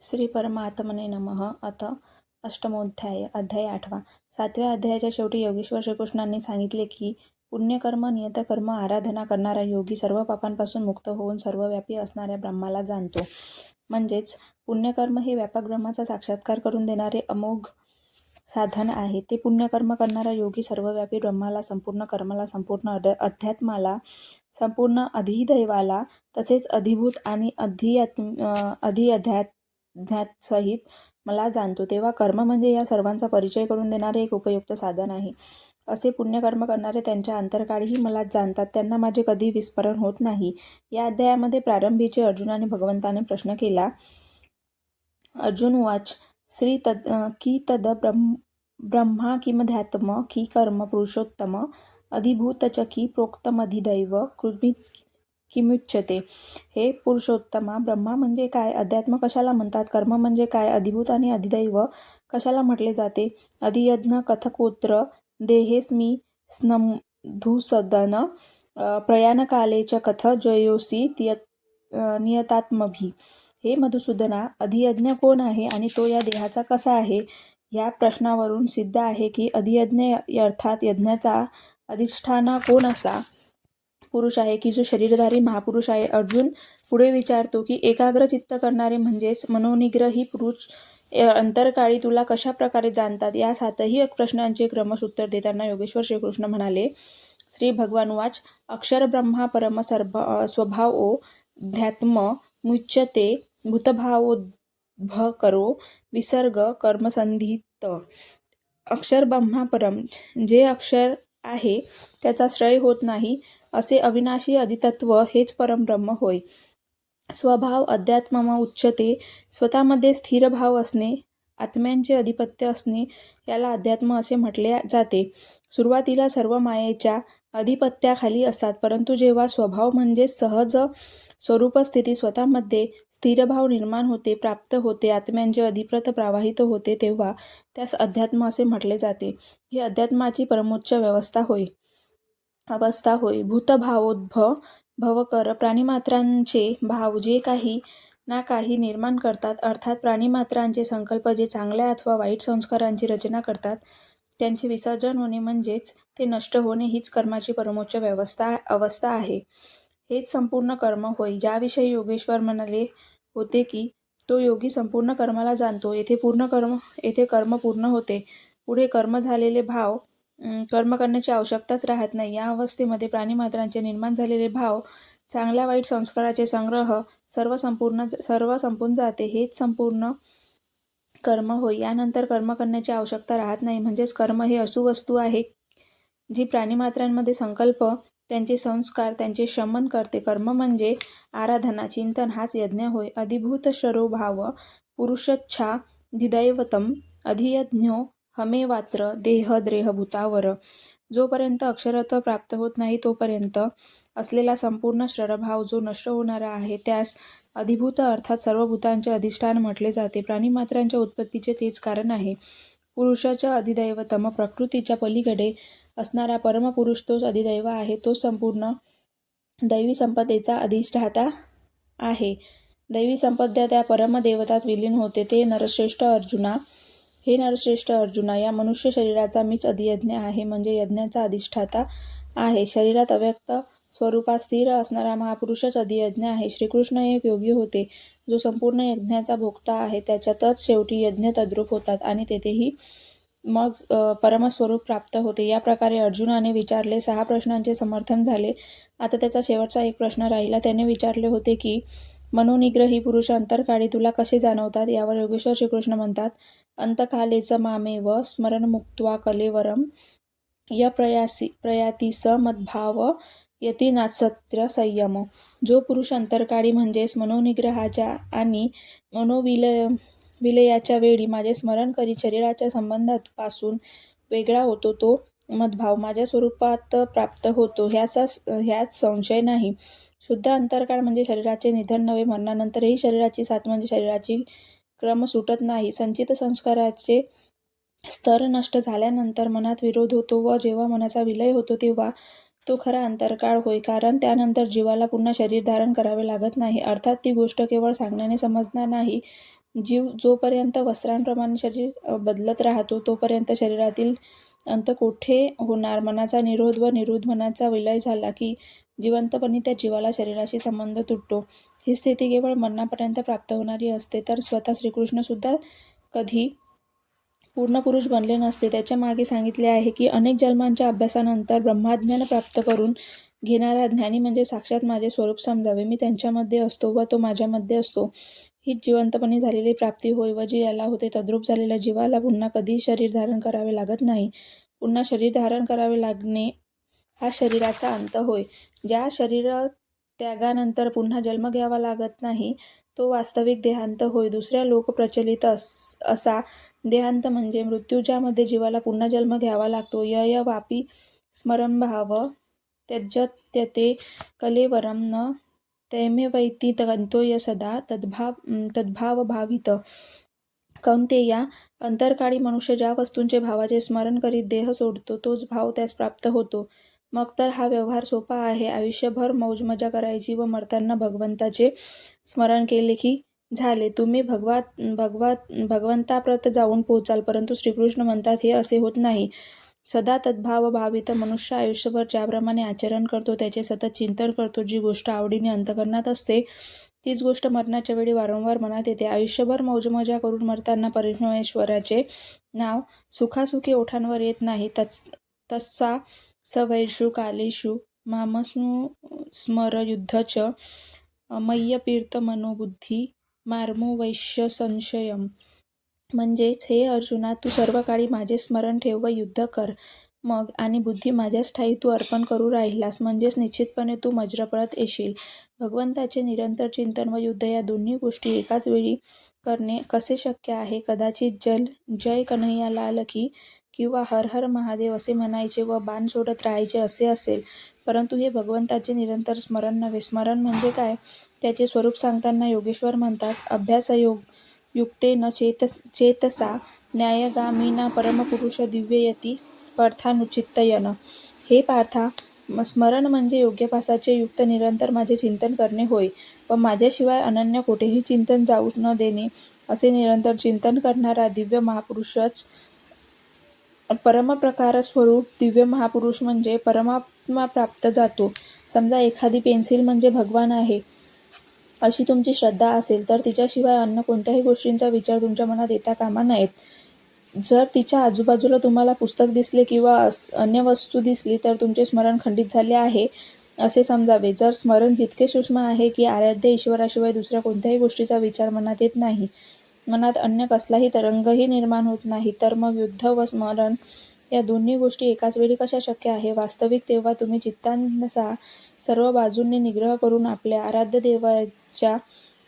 श्री परमात्मने नमः. अथ अष्टमोध्याय. अध्याय 8. 7व्या अध्यायाच्या शेवटी योगेश्वर श्रीकृष्णांनी सांगितले की पुण्यकर्म, नियतकर्म, आराधना करणारा योगी सर्व पापांपासून मुक्त होऊन सर्वव्यापी असणाऱ्या ब्रह्माला जाणतो. म्हणजेच पुण्यकर्म हे व्यापक ब्रह्माचा साक्षात्कार करून देणारे अमोघ साधन आहे. ते पुण्यकर्म करणारा योगी सर्वव्यापी ब्रह्माला, संपूर्ण कर्माला, संपूर्ण अध्यात्माला, संपूर्ण अधिदैवाला, तसेच अधिभूत आणि अधिअध्यात्सहित मला जाणतो. तेव्हा कर्म म्हणजे या सर्वांचा परिचय करून देणारे एक उपयुक्त साधन आहे. असे पुण्यकर्म करणारे त्यांच्या अंतरकाळीही मलाच जाणतात. त्यांना माझे कधी विस्मरण होत नाही. या अध्यायामध्ये प्रारंभीचे अर्जुनाने भगवंताने प्रश्न केला. अर्जुन उवाच. श्री तद ब्रह्मा किमध्यात्म की कर्म पुरुषोत्तम अधिभूतच की प्रोक्तमधिदैव किमुच्यते. हे पुरुषोत्तमा, ब्रह्मा म्हणजे काय? अध्यात्म कशाला म्हणतात? कर्म म्हणजे काय? अधिभूत आणि अधिदैव कशाला म्हटले जाते? अधियज्ञ कथकोत्र देहेस्मी स्नमधुसदन प्रयाणकाले च कथ जयोसी नियतात्मभी. हे मधुसूदना, अधियज्ञ कोण आहे आणि तो या देहाचा कसा आहे? या प्रश्नावरून सिद्ध आहे की अधियज्ञ अर्थात यज्ञाचा अधिष्ठाना कोण असा पुरुष आहे की जो शरीरधारी महापुरुष आहे. अर्जुन पुढे विचारतो की एकाग्र चित्त करणारे म्हणजेच मनोनिग्रही पुरुष अंतरकाळी तुला कशा प्रकारे जाणतात? या 7ही प्रश्नांचे क्रमश उत्तर देताना योगेश्वर श्रीकृष्ण म्हणाले. श्री भगवान उवाच. अक्षर ब्रह्मा परम स्वभावो ध्यात्म मुच्यते भूतभावोद्भकरो विसर्ग कर्मसंधित. अक्षर ब्रह्मा परम, जे अक्षर आहे त्याचा श्रय होत नाही असे अविनाशी अधितत्व हेच परमब्रह्म होय. स्वभाव अध्यात्म उच्यते, स्वतःमध्ये स्थिर भाव असणे, आत्म्यांचे अधिपत्य असणे याला अध्यात्म असे म्हटले जाते. सुरुवातीला सर्व मायेच्या अधिपत्याखाली असतात, परंतु जेव्हा स्वभाव म्हणजे सहज स्वरूप स्थिती स्वतःमध्ये स्थिरभाव निर्माण होते, प्राप्त होते, आत्म्यांचे अधिपत्य प्रवाहित होते, तेव्हा त्यास अध्यात्म असे म्हटले जाते. ही अध्यात्माची परमोच्च अवस्था होय. भवकर प्राणीमात्रांचे भाव जे काही ना काही निर्माण करतात, अर्थात प्राणीमात्रांचे संकल्प जे चांगल्या अथवा वाईट संस्कारांची रचना करतात, त्यांचे विसर्जन होणे म्हणजेच ते नष्ट होणे हीच कर्माची परमोच्च अवस्था आहे. हेच संपूर्ण कर्म होय. ज्याविषयी योगेश्वर म्हणाले होते की तो योगी संपूर्ण कर्माला जाणतो. येथे कर्म पूर्ण होते. पुढे कर्म झालेले भाव कर्म करण्याची आवश्यकताच राहत नाही. या अवस्थेमध्ये प्राणीमात्रांचे निर्माण झालेले भाव, चांगल्या वाईट संस्काराचे संग्रह सर्व संपून जाते. हेच संपूर्ण कर्म होय. यानंतर कर्म करण्याची आवश्यकता राहत नाही. म्हणजेच कर्म हे अशी वस्तू आहे जी प्राणीमात्रांमध्ये संकल्प, त्यांचे संस्कार, त्यांचे शमन करते. कर्म म्हणजे आराधना, चिंतन हाच यज्ञ होय. अधिभूत शरोभाव पुरुषच्छा धिदैवतम अधियज्ञो हमेवात्र देहद्रेहभूतावर. जोपर्यंत अक्षरत्व प्राप्त होत नाही तोपर्यंत असलेला संपूर्ण शरभाव जो नष्ट होणारा आहे त्यास अधिभूत अर्थात सर्व भूतांचे अधिष्ठान म्हटले जाते. प्राणीमात्रांच्या उत्पत्तीचे तेच कारण आहे. पुरुषाच्या अधिदैवतम, प्रकृतीच्या पलीकडे असणारा परमपुरुष तोच अधिदैव आहे. तोच संपूर्ण दैवी संपदेचा अधिष्ठाता आहे. दैवी संपदा त्या परमदेवतात विलीन होते. हे नरश्रेष्ठ अर्जुना, या मनुष्य शरीराचा मीच अधियज्ञ आहे, म्हणजे यज्ञाचा अधिष्ठाता आहे. शरीरात अव्यक्त स्वरूपात स्थिर असणारा महापुरुषच अधियज्ञ आहे. श्रीकृष्ण एक योगी होते जो संपूर्ण यज्ञाचा भोक्ता आहे. त्याच्यातच शेवटी यज्ञ तद्रूप होतात आणि तेथेही मग परमस्वरूप प्राप्त होते. या प्रकारे अर्जुनाने विचारले 6 प्रश्नांचे समर्थन झाले. आता त्याचा शेवटचा एक प्रश्न राहिला. त्याने विचारले होते की मनोनिग्रही पुरुष अंतरकाळी तुला कसे जाणवतात? यावर योगेश्वर श्रीकृष्ण म्हणतात. अंतकालेच मामेव स्मरणमुक्त्वा कलेवरम य प्रयाती स मद्भाव यती नात्सत्य संयम. जो पुरुष अंतरकाळी म्हणजेच मनोनिग्रहाच्या आणि मनोविलयाच्या वेळी माझे स्मरण करीत शरीराच्या संबंधापासून वेगळा होतो, तो मद्भाव माझ्या स्वरूपात प्राप्त होतो, ह्यात संशय नाही. शुद्ध अंतरकाळ म्हणजे शरीराचे निधन नव्हे. मरणानंतरही शरीराची साथ म्हणजे शरीराची क्रम सुटत नाही. संचित संस्काराचे स्तर नष्ट झाल्यानंतर मनात विरोध होतो व जेव्हा मनाचा विलय होतो तेव्हा तो खरा अंतरकाळ होय. कारण त्यानंतर जीवाला पुन्हा शरीर धारण करावे लागत नाही. अर्थात ती गोष्ट केवळ सांगण्याने समजणार नाही, जीव जोपर्यंत वस्त्रांप्रमाणे शरीर बदलत राहतो तोपर्यंत शरीरातील अंत कोठे होणार. मनाचा निरोध व निरुद्ध मनाचा विलय झाला की जिवंतपणी त्या जीवाला शरीराशी संबंध तुटतो. ही स्थिती केवळ मरणापर्यंत प्राप्त होणारी असते. तर स्वतः श्रीकृष्णसुद्धा कधी पूर्ण पुरुष बनले नसते. त्याच्या मागे सांगितले आहे की अनेक जन्मांच्या अभ्यासानंतर ब्रह्मज्ञान प्राप्त करून घेणारा ज्ञानी म्हणजे साक्षात माझे स्वरूप समजावे. मी त्यांच्यामध्ये असतो व तो माझ्यामध्ये असतो. हीच जिवंतपणी झालेली प्राप्ती होय व जी याला होते तद्रूप झालेल्या जीवाला पुन्हा कधी शरीर धारण करावे लागत नाही. पुन्हा शरीर धारण करावे लागणे हा शरीराचा अंत होय. ज्या शरीर त्यागानंतर पुन्हा जन्म घ्यावा लागत नाही तो वास्तविक देहांत होय. दुसऱ्या लोकप्रचलित असा देहांत म्हणजे मृत्यू, ज्यामध्ये जीवाला पुन्हा जन्म घ्यावा लागतो. यय वापी स्मरणभाव त्यजत्यते कलेवरम न तैमेवैति गंतोय सदा तद्भावभावित. कौंतेया, अंतरकाळी मनुष्य ज्या वस्तूंचे भावाचे स्मरण करीत देह सोडतो तोच भाव त्यास प्राप्त होतो. मग तर हा व्यवहार सोपा आहे. आयुष्यभर मौजमजा करायची व मरताना भगवंताचे स्मरण केले की झाले. तुम्ही भगवंताप्रत जाऊन पोचाल. परंतु श्रीकृष्ण म्हणतात हे असे होत नाही. सदा तद्भाव भावित मनुष्य आयुष्यभर ज्याप्रमाणे आचरण करतो, त्याचे सतत चिंतन करतो, जी गोष्ट आवडीने अंतःकरणात असते तीच गोष्ट मरणाच्या वेळी वारंवार मनात येते. आयुष्यभर मौजमजा करून मरताना परमेश्वराचे नाव सुखासुखी ओठांवर येत नाही. तस्सा सवैषु कालेषु मामस्मर युद्धच मय्यपीर्त मनोबुद्धी मार्मो वैश्य संशयम. म्हणजेच हे अर्जुना, तू सर्व काळी माझे स्मरण ठेव व युद्ध कर. मग आणि बुद्धी माझ्याच ठायी तू अर्पण करू राहिलास म्हणजेच निश्चितपणे तू मज्रपळत येशील. भगवंताचे निरंतर चिंतन व युद्ध या दोन्ही गोष्टी एकाच वेळी करणे कसे शक्य आहे. कदाचित जय कन्हैया लाल की किंवा हर हर महादेव असे म्हणायचे व बाण सोडत राहायचे असे असेल. परंतु हे भगवंताचे निरंतर स्मरण नव्हे. स्मरण म्हणजे काय त्याचे स्वरूप सांगताना योगेश्वर म्हणतात, अभ्यासयोग युक्तेन चेतसा न्यायगामिना परमपुरुष दिव्ययती पार्थानुचिंतयन्. हे पार्था, स्मरण म्हणजे योग्याभ्यासाचे युक्त निरंतर माझे चिंतन करणे होय व माझ्याशिवाय अनन्य कोठेही चिंतन जाऊ न देणे. असे निरंतर चिंतन करणारा दिव्य महापुरुषच परमप्रकार स्वरूप. दिव्य महापुरुष म्हणजे परमात्मा प्राप्त जातो. समजा एखादी पेन्सिल म्हणजे भगवान आहे अशी तुमची श्रद्धा असेल तर तिच्याशिवाय अन्य कोणत्याही गोष्टींचा विचार तुमच्या मनात येता कामा नयेत. जर तिच्या आजूबाजूला तुम्हाला पुस्तक दिसले किंवा अन्य वस्तू दिसली तर तुमचे स्मरण खंडित झाले आहे असे समजावे. जर स्मरण जितके सूक्ष्म आहे की आराध्य ईश्वराशिवाय दुसऱ्या कोणत्याही गोष्टीचा विचार मनात येत नाही, मनात अन्य कसलाही तरंगही निर्माण होत नाही, तर मग युद्ध व स्मरण या दोन्ही गोष्टी एकाच वेळी कशा शक्य आहे. वास्तविक तेव्हा तुम्ही चित्तांचा सर्व बाजूंनी निग्रह करून आपल्या आराध्य देवाच्या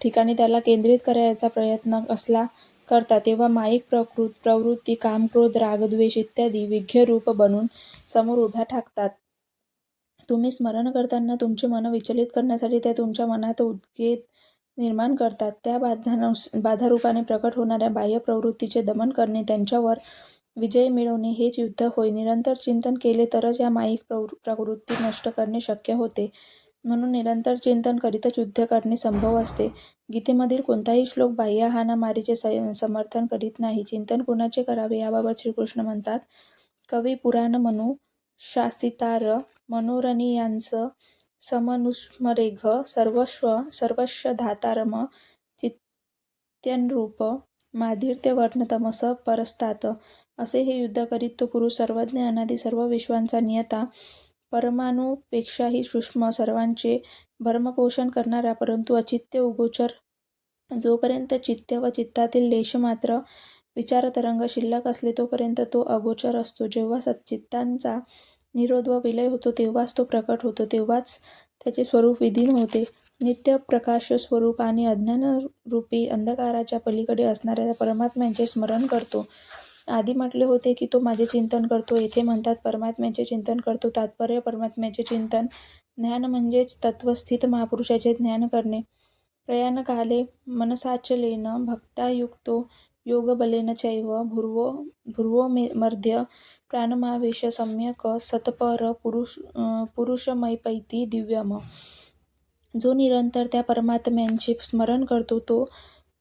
ठिकाणी त्याला केंद्रित करायचा प्रयत्न असला करता, तेव्हा माईक प्रवृत्ती, काम, क्रोध, राग, द्वेष इत्यादी विघ्नरूप बनून समोर उभ्या ठाकतात. तुम्ही स्मरण करताना तुमचे मन विचलित करण्यासाठी त्या तुमच्या मनात उद्वेग निर्माण करतात. त्या बाधारूपाने प्रकट होणाऱ्या बाह्य प्रवृत्तीचे दमन करणे, त्यांच्यावर विजय मिळवणे हेच युद्ध होय. निरंतर चिंतन केले तरच या माईक प्रवृत्ती नष्ट करणे शक्य होते. म्हणून निरंतर चिंतन करीतच युद्ध करणे संभव असते. गीतेमधील कोणताही श्लोक बाह्य हाणामारीचे समर्थन करीत नाही. चिंतन कोणाचे करावे याबाबत श्रीकृष्ण म्हणतात, कवी पुराण म्हणू शासितार मनोरनियांस समनुस्मरेघ सर्वस्व धातारम चित्यनरूप माधुर्यवर्ण तमस परस्तात. असे हे युद्ध करीत तो पुरुष सर्वज्ञ, अनादि, सर्व विश्वांचा नियता, परमाणुपेक्षाही सूक्ष्म, सर्वांचे भरणपोषण करणारा, परंतु अचित्य उगोचर. जोपर्यंत चित्त व चित्तातील लेशमात्र विचारतरंग शिल्लक असले तोपर्यंत तो अगोचर असतो. जेव्हा चित्तांचा निरोध व विलय होतो तेव्हाच तो प्रकट होतो. तेव्हाच त्याचे स्वरूप विलीन होते. नित्य प्रकाश स्वरूप आणि अज्ञानरूपी अंधकाराच्या पलीकडे असणाऱ्या परमात्म्याचे स्मरण करतो. आधी म्हटले होते की तो माझे चिंतन करतो. येथे म्हणतात परमात्म्याचे चिंतन करतो. तात्पर्य चैतन्याचे चिंतन. ज्ञान म्हणजेच तत्वस्थित महापुरुषाचे ज्ञान करणे. प्रयाणकाले मनसाचलेन भक्त्यायुक्तो योगबलेन चैव भूर्वो मध्य प्राणमावेश सम्यक सत्पर पुरुषमैपैती दिव्यम. जो निरंतर त्या परमात्म्याचे स्मरण करतो तो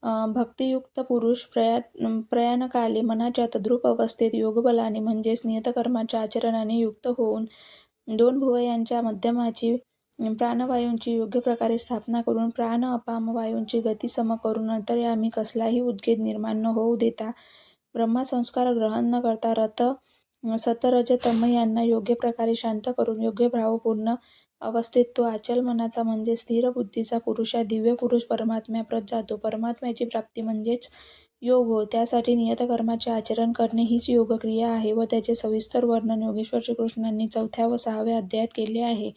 भक्तियुक्त पुरुष प्रयाणकाले मनाच्या तद्रूप अवस्थेत योगबलाने म्हणजेच नियतकर्माच्या आचरणाने युक्त होऊन 2 भुवयांच्या मध्यमाची प्राणवायूंची योग्य प्रकारे स्थापना करून प्राण अपाम वायूंची गती सम करून अंतर्यामी कसलाही उद्गीत निर्माण न होऊ देता ब्रह्मसंस्कार ग्रहण न करता रत सतरजतम यांना योग्य प्रकारे शांत करून योग्य भावपूर्ण अवस्थेत तो अचल मनाचा म्हणजे स्थिर बुद्धीचा पुरुषा दिव्य पुरुष परमात्म्याप्रत जातो. परमात्म्याची प्राप्ती म्हणजेच योग होय. त्यासाठी नियतकर्माचे आचरण करणे हीच योगक्रिया आहे व त्याचे सविस्तर वर्णन योगेश्वर श्रीकृष्णांनी 4थ्या व 6व्या अध्यायात केले आहे.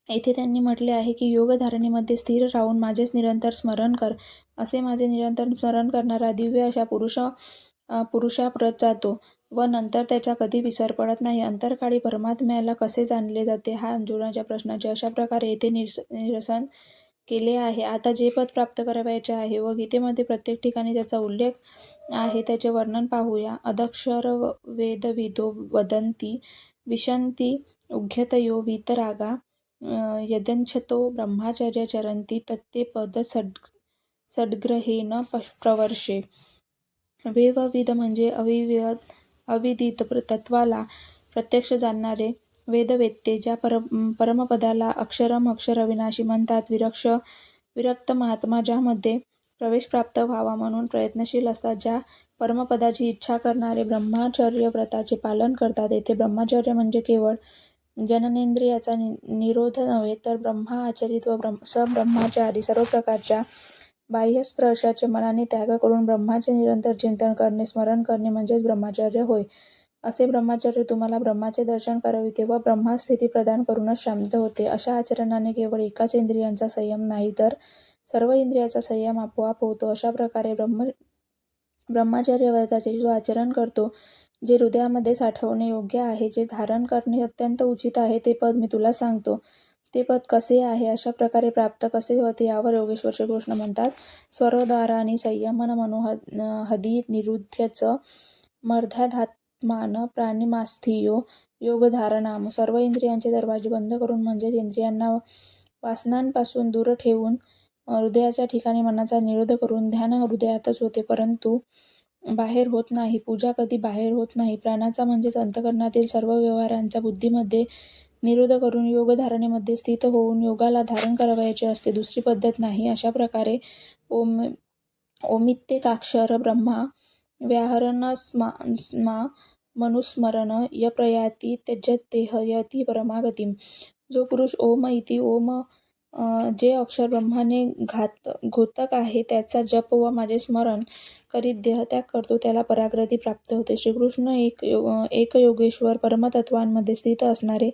येथे त्यांनी म्हटले आहे की योगधारणेमध्ये स्थिर राहून माझेच निरंतर स्मरण कर. असे माझे निरंतर स्मरण करणारा दिव्य अशा पुरुषाप्रत जातो व नंतर त्याचा कधी विसर पडत नाही. अंतरकाळी परमात्म्याला कसे जाणले जाते हा अर्जुनाच्या प्रश्नाचे अशा प्रकारे येथे निरसन केले आहे. आता जे पद प्राप्त करावयाचे आहे व गीतेमध्ये प्रत्येक ठिकाणी त्याचा उल्लेख आहे त्याचे वर्णन पाहूया. अदक्षर वेदविदो वदन्ति विशन्ति उघ्यतयो वीतरागा यदंच्छतो ब्रह्मचर्य चरन्ति तत्ते पद सद्ग्रहेण प्रवर्षे. वेदविद म्हणजे अविदित तत्वाला प्रत्यक्ष जाणणारे वेदवेत्ते, ज्या परमपदाला अक्षरम अक्षर अविनाशी म्हणतात. विरक्त महात्मा ज्यामध्ये प्रवेश प्राप्त व्हावा म्हणून प्रयत्नशील असतात. ज्या परमपदाची इच्छा करणारे ब्रह्मचर्य व्रताचे पालन करतात. येथे ब्रह्मचर्य म्हणजे केवळ जननेंद्रियाचा निरोध नव्हे तर ब्रह्मआचरित व सब्रह्मचारी सर्व प्रकारच्या बाह्यस्पर्शाचे मनाने त्याग करून ब्रह्माचे निरंतर चिंतन करणे स्मरण करणे म्हणजेच ब्रह्मचर्य होय. असे ब्रह्मचर्य तुम्हाला ब्रह्माचे दर्शन करविते व ब्रह्मस्थिती प्रदान करूनच शांत होते. अशा आचरणाने केवळ एकाच इंद्रियांचा संयम नाही तर सर्व इंद्रियाचा संयम आपोआप होतो. अशा प्रकारे ब्रह्मचर्य व्रताचे जो आचरण करतो, जे हृदयामध्ये साठवणे योग्य आहे, जे धारण करणे अत्यंत उचित आहे, ते पद मी तुला सांगतो. ते पद कसे आहे, अशा प्रकारे प्राप्त कसे होते यावर योगेश्वर श्रीकृष्ण म्हणतात. स्वरद्वारानी संयमन मनोहदी निरुध्यच मर्ध्याधात्मान प्राणिमास्थियो योगधारणाम. सर्व इंद्रियांचे दरवाजे बंद करून म्हणजेच इंद्रियांना वासनांपासून दूर ठेवून हृदयाच्या ठिकाणी मनाचा निरोध करून ध्यान हृदयातच होते परंतु बाहेर होत नाही. पूजा कधी बाहेर होत नाही. प्राणाचा म्हणजेच अंतःकरणातील सर्व व्यवहारांचा बुद्धीमध्ये निरोध करून योगधारणेमध्ये स्थित होऊन योगाला धारण करावयाचे असते, दुसरी पद्धत नाही. अशा प्रकारे ओमित्येकाक्षर ब्रह्मा व्याहरणस्मा मनुस्मरण यप्रयाती त्यजत्येह यती परमागतिम. जो पुरुष ओम इति ओम जे अक्षर ब्रह्माने घोतक आहे त्याचा जप व माझे स्मरण करीत देहत्याग करतो त्याला परागती प्राप्त होते. श्रीकृष्ण एक योगेश्वर परमतत्वांमध्ये स्थित असणारे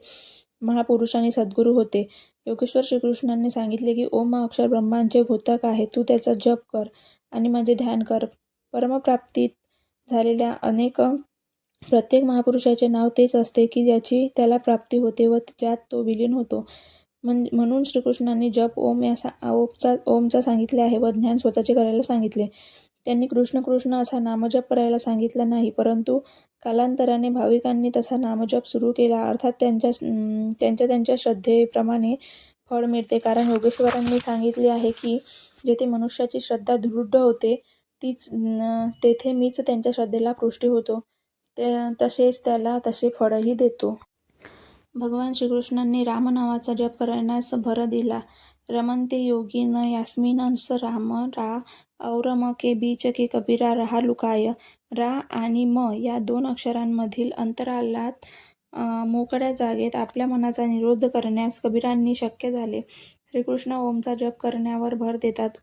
महापुरुष आणि सद्गुरू होते. योगेश्वर श्रीकृष्णांनी सांगितले की ओम अक्षर ब्रह्मांचे घोतक आहे, तू त्याचा जप कर आणि माझे ध्यान कर. परमप्राप्तीत झालेल्या प्रत्येक महापुरुषाचे नाव तेच असते की ज्याची त्याला प्राप्ती होते व ज्यात तो विलीन होतो. म्हणून श्रीकृष्णांनी जप ओमचा सांगितले आहे व ज्ञान स्वतःचे करायला सांगितले. त्यांनी कृष्ण कृष्ण असा नामजप करायला सांगितला नाही, परंतु कालांतराने भाविकांनी तसा नामजप सुरू केला. अर्थात त्यांच्या श्रद्धेप्रमाणे फळ मिळते. कारण योगेश्वरांनी सांगितले आहे की जेथे मनुष्याची श्रद्धा दृढ होते तेथे मीच त्यांच्या श्रद्धेला पुष्टी होतो, तसेच त्याला तसे फळही देतो. भगवान श्रीकृष्णांनी राम नावाचा जप करण्यास भर दिला. रमन्ते योगिन यास्मिन्स राम रा औरम के बीच के कबीरा रहा लुकाय. रा आणि म या 2 अक्षरांमधील अंतरालात मोकळ्या जागेत आपल्या मनाचा निरोध करण्यास कबीरांनी शक्य झाले. श्रीकृष्ण ओमचा जप करण्यावर भर देतात.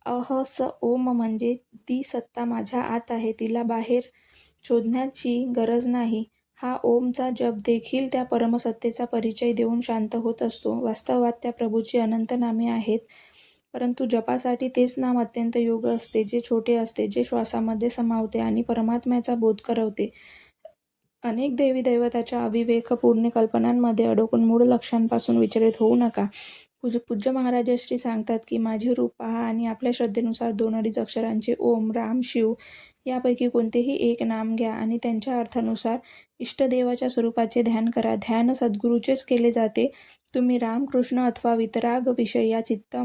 अहस ओम म्हणजे ती सत्ता माझ्या आत आहे, तिला बाहेर शोधण्याची गरज नाही. हा ओमचा जप देखील त्या परमसत्तेचा परिचय देऊन शांत होत असतो. वास्तवात त्या प्रभूची अनंत नामे आहेत, परंतु जपासाठी तेच नाम अत्यंत योग्य असते, जे छोटे असते, जे श्वासामध्ये समावते आणि परमात्म्याचा बोध करवते. अनेक देवी दैवताच्या अविवेकपूर्ण कल्पनांमध्ये अडकून मूळ लक्ष्यांपासून विचलित होऊ नका. पूज्य महाराज श्री सांगतात की माझे रूप पहा आणि आपल्या श्रद्धेनुसार 2-2.5 अक्षरांचे ओम, राम, शिव यापैकी कोणतेही एक नाम घ्या आणि त्यांच्या अर्थानुसार इष्टदेवाच्या स्वरूपाचे ध्यान करा. ध्यान सद्गुरूचेच केले जाते. तुम्ही राम, कृष्ण अथवा वितराग विषयी चित्त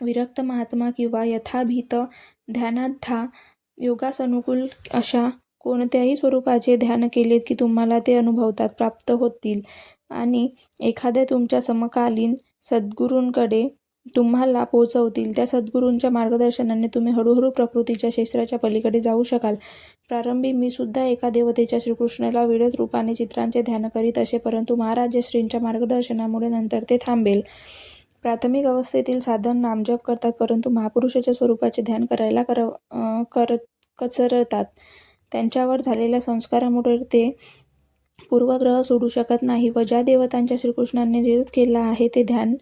विरक्त महात्मा किंवा यथाभीत ध्यानाद्धा योगासनुकूल अशा कोणत्याही स्वरूपाचे ध्यान केलेत की तुम्हाला ते अनुभवतात, प्राप्त होतील आणि एखाद्या तुमच्या समकालीन सद्गुरूंकडे तुम्हाला पोहोचवतील. त्या सद्गुरूंच्या मार्गदर्शनाने तुम्ही हळूहळू प्रकृतीच्या क्षेत्राच्या पलीकडे जाऊ शकाल. प्रारंभी मी सुद्धा एका देवतेच्या श्रीकृष्णाला विविध रूपाने चित्रांचे ध्यान करीत असे, परंतु महाराजश्रींच्या मार्गदर्शनामुळे नंतर ते थांबेल. प्राथमिक अवस्थेतील साधक नामजप करतात, परंतु महापुरुषाच्या स्वरूपाचे ध्यान करायला कचरतात. त्यांच्यावर झालेल्या संस्कारामुळे ते पूर्वग्रह सोडू शकत नाही व ज्या देवतांच्या श्रीकृष्णाने निरोध केला आहे ते ध्यान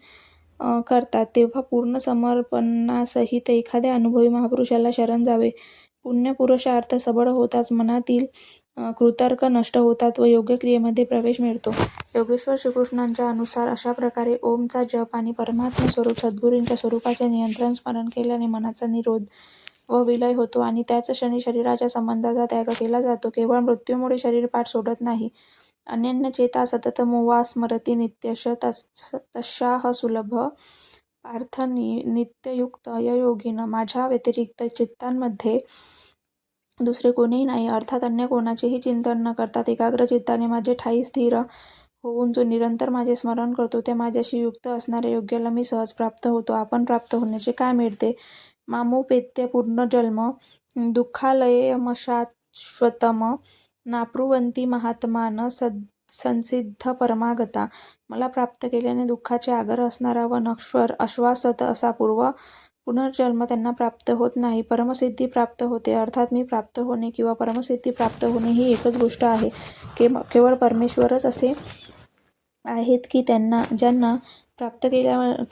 करतात. तेव्हा पूर्ण समर्पणासहित एखाद्या अनुभवी महापुरुषाला शरण जावे. पुण्यपुरुषार्थ सबळ होताच मनातील कृतर्क नष्ट होतात व योग्य क्रियेमध्ये प्रवेश मिळतो. योगेश्वर श्रीकृष्णांच्या अनुसार अशा प्रकारे ओमचा जप आणि परमात्म स्वरूप सद्गुरूंच्या स्वरूपाचे निरंतर स्मरण केल्याने मनाचा निरोध व विलय होतो आणि त्याच क्षणी शरीराच्या संबंधाचा त्याग केला जातो. केवळ मृत्यूमुळे शरीर पाठ सोडत नाही. अनन्यचेता सततमोवा स्मरति नित्यश तस्याह सुलभ पार्थ नित्ययुक्त योगिन. माझ्या व्यतिरिक्त चित्तांमध्ये दुसरे कोणीही नाही, अर्थात अन्य कोणाचेही चिंतन न करतात एकाग्र चित्ताने माझे ठायी स्थिर होऊन जो निरंतर माझे स्मरण करतो त्या माझ्याशी युक्त असणाऱ्या योग्याला मी सहज प्राप्त होतो. आपण प्राप्त होण्याचे काय मिळते? मामुपेत्य पुनर्जन्म दुःखालयमशाश्वतम नाप्नुवन्ति महात्मान संसिद्ध परमागता. मला प्राप्त केल्याने दुःखाचे आगर असणारा व नश्वर अशाश्वत असा पुनर्जन्म त्यांना प्राप्त होत नाही. परमसिद्धी प्राप्त होते. अर्थात मी प्राप्त होणे किंवा परमसिद्धी प्राप्त होणे ही एकच गोष्ट आहे. केवळ परमेश्वरच असे आहेत की ज्यांना प्राप्त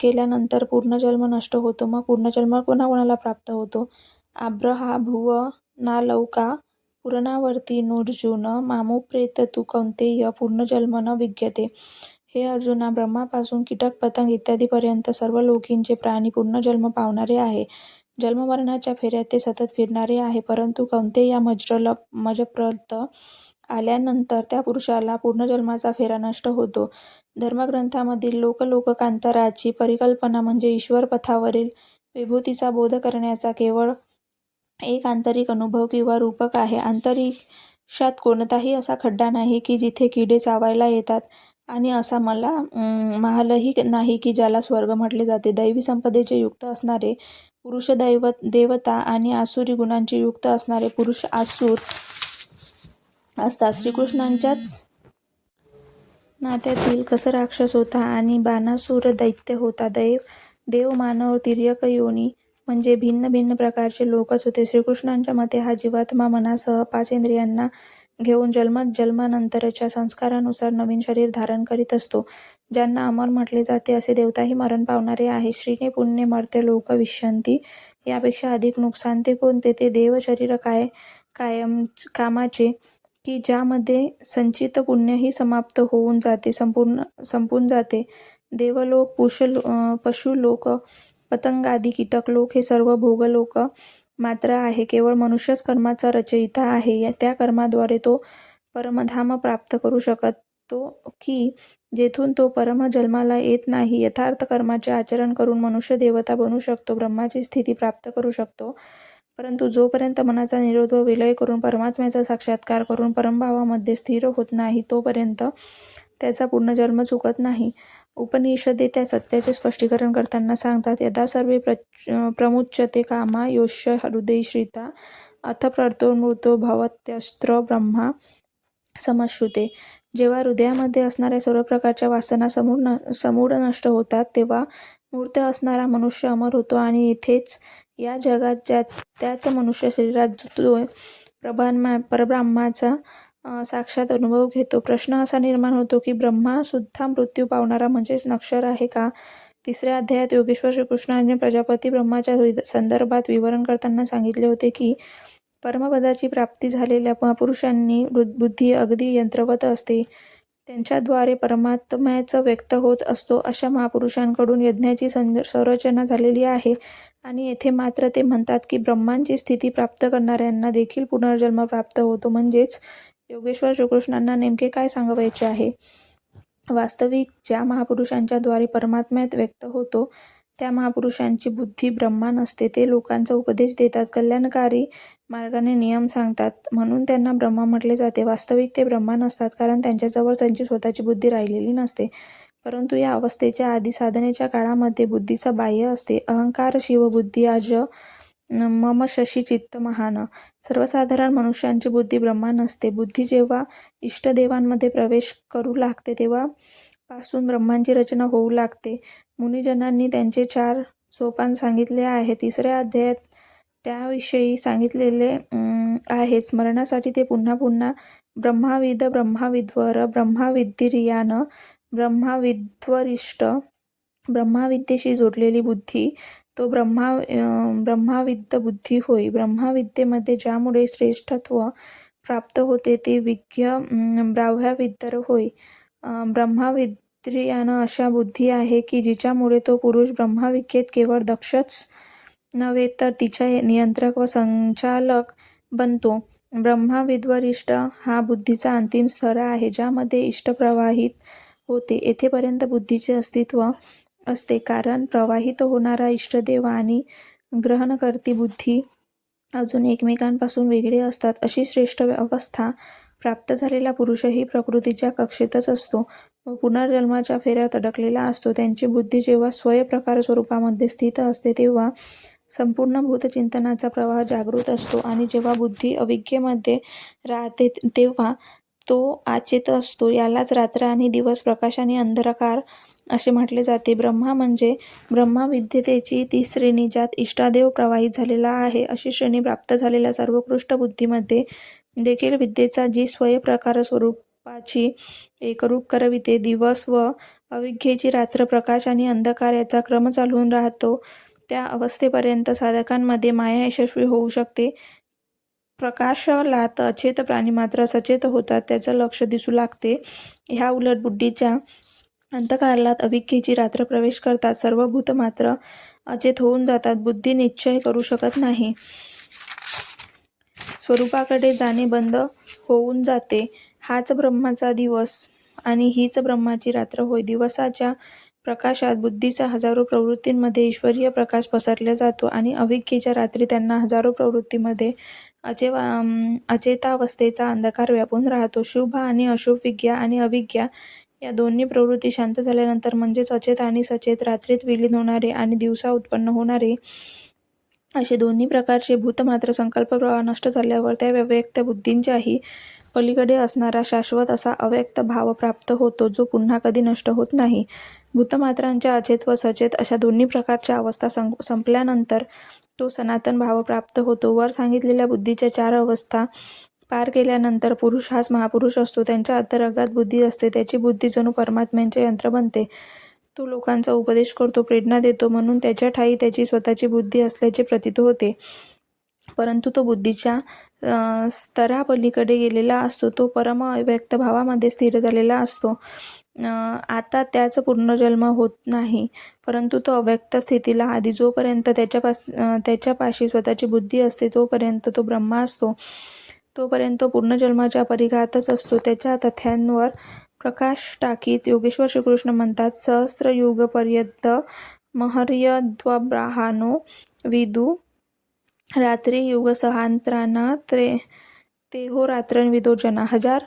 केल्यानंतर पूर्णजन्म नष्ट होतो. मग पूर्णजन्म कोणाकोणाला प्राप्त होतो? आब्रहा भुव नालौका पुरणावर्ती नोर्जुन मामुप्रेत तू कौंतेय पूर्णजन्म न विद्यते. हे अर्जुना, ब्रह्मापासून कीटक पतंग इत्यादीपर्यंत सर्व लोकींचे प्राणी पूर्णजन्म पावणारे आहे. जन्ममरणाच्या फेऱ्यात ते सतत फिरणारे आहे. परंतु कौंतेया मजप्रत आल्यानंतर त्या पुरुषाला पूर्णजन्माचा फेरा नष्ट होतो. धर्मग्रंथामधील लोकलोकांतराची परिकल्पना म्हणजे ईश्वर पथावरील विभूतीचा बोध करण्याचा केवळ एक आंतरिक अनुभव किंवा रूपक आहे. अंतरिक्षात कोणताही असा खड्डा नाही की जिथे किडे चावायला येतात आणि असा महालही नाही की ज्याला स्वर्ग म्हटले जाते. दैवी संपदेचे युक्त असणारे पुरुष देवता आणि आसुरी गुणांचे युक्त असणारे पुरुष आसुर असतात. श्रीकृष्णांच्याच नात्यातील कस राक्षस होता आणि बाणासुर दैत्य होता. देव मानव तिर्यक योनी म्हणजे भिन्न भिन्न प्रकारचे लोकच होते. श्रीकृष्णांच्या मते हा जीवात्मा मनासह 5 इंद्रियांना घेऊन जन्मानंतरच्या संस्कारानुसार नवीन शरीर धारण करीत असतो. ज्यांना अमर म्हटले जाते असे देवताही मरण पावणारे आहे. श्रीने पुण्य मर्त्य लोक विश्यंती. यापेक्षा अधिक नुकसान ते कोणते? ते देव शरीर कामाचे की ज्यामध्ये संचित पुण्यही समाप्त होऊन जाते, संपून जाते. देवलोक, पशुलोक, पतंगादी कीटकलोक हे सर्व भोगलोक मात्र आहे. केवळ मनुष्यच कर्माचा रचयिता आहे. त्या कर्माद्वारे तो परमधाम प्राप्त करू शकतो की जेथून तो परम जन्माला येत नाही. यथार्थ कर्माचे आचरण करून मनुष्य देवता बनू शकतो, ब्रह्माची स्थिती प्राप्त करू शकतो. परंतु जोपर्यंत मनाचा निरोध व विलय करून परमात्म्याचा साक्षात्कार करून परमभावामध्ये स्थिर होत नाही तोपर्यंत त्याचा पुनर्जन्म चुकत नाही. उपनिषदे त्या सत्याचे स्पष्टीकरण करताना सांगतात, यदा सर्वे प्रमुच्यते कामा योष्य हृदयश्रिता अथ प्रतो मृतो भवत्यस्त्र ब्रह्मा समश्नुते. जेव्हा हृदयामध्ये असणाऱ्या सर्व प्रकारच्या वासना समूळ नष्ट होतात तेव्हा मूर्त असणारा मनुष्य अमर होतो आणि इथेच या जगात त्याच मनुष्य शरीरात तो परब्रह्माचा साक्षात अनुभव घेतो. प्रश्न असा निर्माण होतो की ब्रह्मा सुद्धा मृत्यू पावणारा म्हणजेच नश्वर आहे का? 3ऱ्या अध्यायात योगेश्वर श्रीकृष्णाने प्रजापती ब्रह्माच्या संदर्भात विवरण करताना सांगितले होते की परमपदाची प्राप्ती झालेल्या महापुरुषांनी बुद्धी अगदी यंत्रवत असते. त्यांच्याद्वारे परमात्म्याच व्यक्त होत असतो. अशा महापुरुषांकडून यज्ञाची संरचना झालेली आहे आणि येथे मात्र ते म्हणतात की ब्रह्मांची स्थिती प्राप्त करणाऱ्यांना देखील पुनर्जन्म प्राप्त होतो. म्हणजेच योगेश्वर श्रीकृष्णांना नेमके काय सांगायचे आहे? वास्तविक ज्या महापुरुषांच्या द्वारे परमात्म्यात व्यक्त होतो त्या महापुरुषांची बुद्धी ब्रह्मा नसते. ते लोकांचा उपदेश देतात, कल्याणकारी मार्गाने नियम सांगतात, म्हणून त्यांना ब्रह्मा म्हटले जाते. वास्तविक ते ब्रह्मा नसतात, कारण त्यांच्याजवळ त्यांची स्वतःची बुद्धी राहिलेली नसते. परंतु या अवस्थेच्या आधी साधनेच्या काळामध्ये बुद्धीचा बाह्य असते. अहंकार शिवबुद्धी अज मम शशी चित्त महान. सर्वसाधारण मनुष्यांची बुद्धी ब्रह्मा नसते. बुद्धी जेव्हा इष्टदेवांमध्ये प्रवेश करू लागते तेव्हा पासून ब्रह्मांची रचना होऊ लागते. मुनिजनांनी त्यांचे 4 सोपान सांगितले आहे. 3ऱ्या अध्यायात त्याविषयी सांगितलेले आहे. स्मरणासाठी ते पुन्हा पुन्हा ब्रह्माविद ब्रह्माविद्वर ब्रह्माविद्धिर्यान ब्रह्माविद्वरिष्ठ. ब्रह्माविद्येशी जोडलेली बुद्धी तो ब्रह्माविद्ध बुद्धी होय. ब्रह्माविद्येमध्ये ज्यामुळे श्रेष्ठत्व प्राप्त होते ते विज्ञ ब्राह्मविद्तर होय. ब्रह्माविद्रियान अशा बुद्धी आहे की जिच्यामुळे तो पुरुष ब्रह्मविद्येत केवळ दक्षच नव्हे तर तिचा नियंत्रक व संचालक बनतो. ब्रह्माविद्वरिष्ठ हा बुद्धीचा अंतिम स्तर आहे, ज्यामध्ये इष्ट प्रवाहित होते. येथेपर्यंत बुद्धीचे अस्तित्व असते, कारण प्रवाहित होणारा इष्टदेव आणि ग्रहणकर्ती बुद्धी अजून एकमेकांपासून वेगळे असतात. अशी श्रेष्ठ अवस्था प्राप्त झालेला पुरुषही प्रकृतीच्या कक्षेतच असतो व पुनर्जन्माच्या फेऱ्यात अडकलेला असतो. त्यांची बुद्धी जेव्हा स्वयंप्रकार स्वरूपामध्ये स्थित असते तेव्हा संपूर्ण भूतचिंतनाचा प्रवाह जागृत असतो, आणि जेव्हा बुद्धी अविद्येमध्ये राहते तेव्हा तो अचेत असतो. यालाच रात्र आणि दिवस, प्रकाश आणि अंधकार असे म्हटले जाते. ब्रह्मा म्हणजे ब्रह्मविद्येची ती श्रेणी ज्यात इष्टादेव प्रवाहित झालेला आहे. अशी श्रेणी प्राप्त झालेल्या सर्वोत्कृष्ट बुद्धीमध्ये देखील विद्येचा जी स्वयंप्रकार स्वरूपाची एकरूप करविते, दिवस व अविद्येची रात्र, प्रकाश आणि अंधकार याचा क्रम चालून राहतो, त्या अवस्थेपर्यंत साधकांमध्ये माया यशस्वी होऊ शकते. प्रकाशलात अचेत प्राणी मात्र सचेत होतात, त्याचं लक्ष दिसू लागते. ह्या उलट बुद्धीच्या अंतःकारात अविद्येची रात्र प्रवेश करतात. सर्व भूत मात्र अचेत होऊन जातात. बुद्धी निश्चय करू शकत नाही. स्वरूपाकडे जाणे बंद होऊन जाते. हाच ब्रह्माचा दिवस आणि हीच ब्रह्माची रात्र होय. दिवसाच्या प्रकाशात बुद्धीचा हजारो प्रवृत्तींमध्ये ईश्वरीय प्रकाश पसरला जातो आणि अविद्येच्या रात्री त्यांना हजारो प्रवृत्तींमध्ये अचेतावस्थेचा अंधकार व्यापून राहतो. शुभ आणि अशुभ, विद्या आणि अविद्या या दोन्ही प्रवृत्ती शांत झाल्यानंतर, म्हणजेच अचेत आणि सचेत, रात्रीत विलीन होणारे आणि दिवसा उत्पन्न होणारे असे दोन्ही प्रकारचे भूत मात्र संकल्प प्रवाह नष्ट झाल्यावर त्या व्यक्त बुद्धींच्याही पलीकडे असणारा शाश्वत असा अव्यक्त भाव प्राप्त होतो, जो पुन्हा कधी नष्ट होत नाही. भूतमात्रांच्या अचेत व सचेत अशा दोन्ही प्रकारच्या अवस्था संपल्यानंतर तो सनातन भाव प्राप्त होतो. वर सांगितलेल्या बुद्धीच्या 4 अवस्था पार केल्यानंतर पुरुष हाच महापुरुष असतो. त्यांच्या अंतरंगात बुद्धी असते. त्याची बुद्धी जणू परमात्म्याचे यंत्र बनते. तो लोकांचा उपदेश करतो, प्रेरणा देतो, म्हणून त्याच्या ठायी त्याची स्वतःची बुद्धी असल्याचे प्रतीत होते. परंतु तो बुद्धीच्या स्तरापलीकडे गेलेला असतो. तो परम अव्यक्त भावामध्ये स्थिर झालेला असतो. आता त्याच पुनर्जन्म होत नाही, परंतु तो अव्यक्त स्थितीला आधी जोपर्यंत त्याच्यापाशी स्वतःची बुद्धी असते तोपर्यंत तो ब्रह्मा असतो. तोपर्यंत तो पुनर्जन्माच्या परिघातच असतो. त्याच्या तथ्यांवर प्रकाश टाकीत योगेश्वर श्रीकृष्ण म्हणतात, सहस्रयुगपर्यंत महर्यद्वब्राह्मणो विदु रात्री युगसहांतराना तेहो रात्रन विदो जना. 1000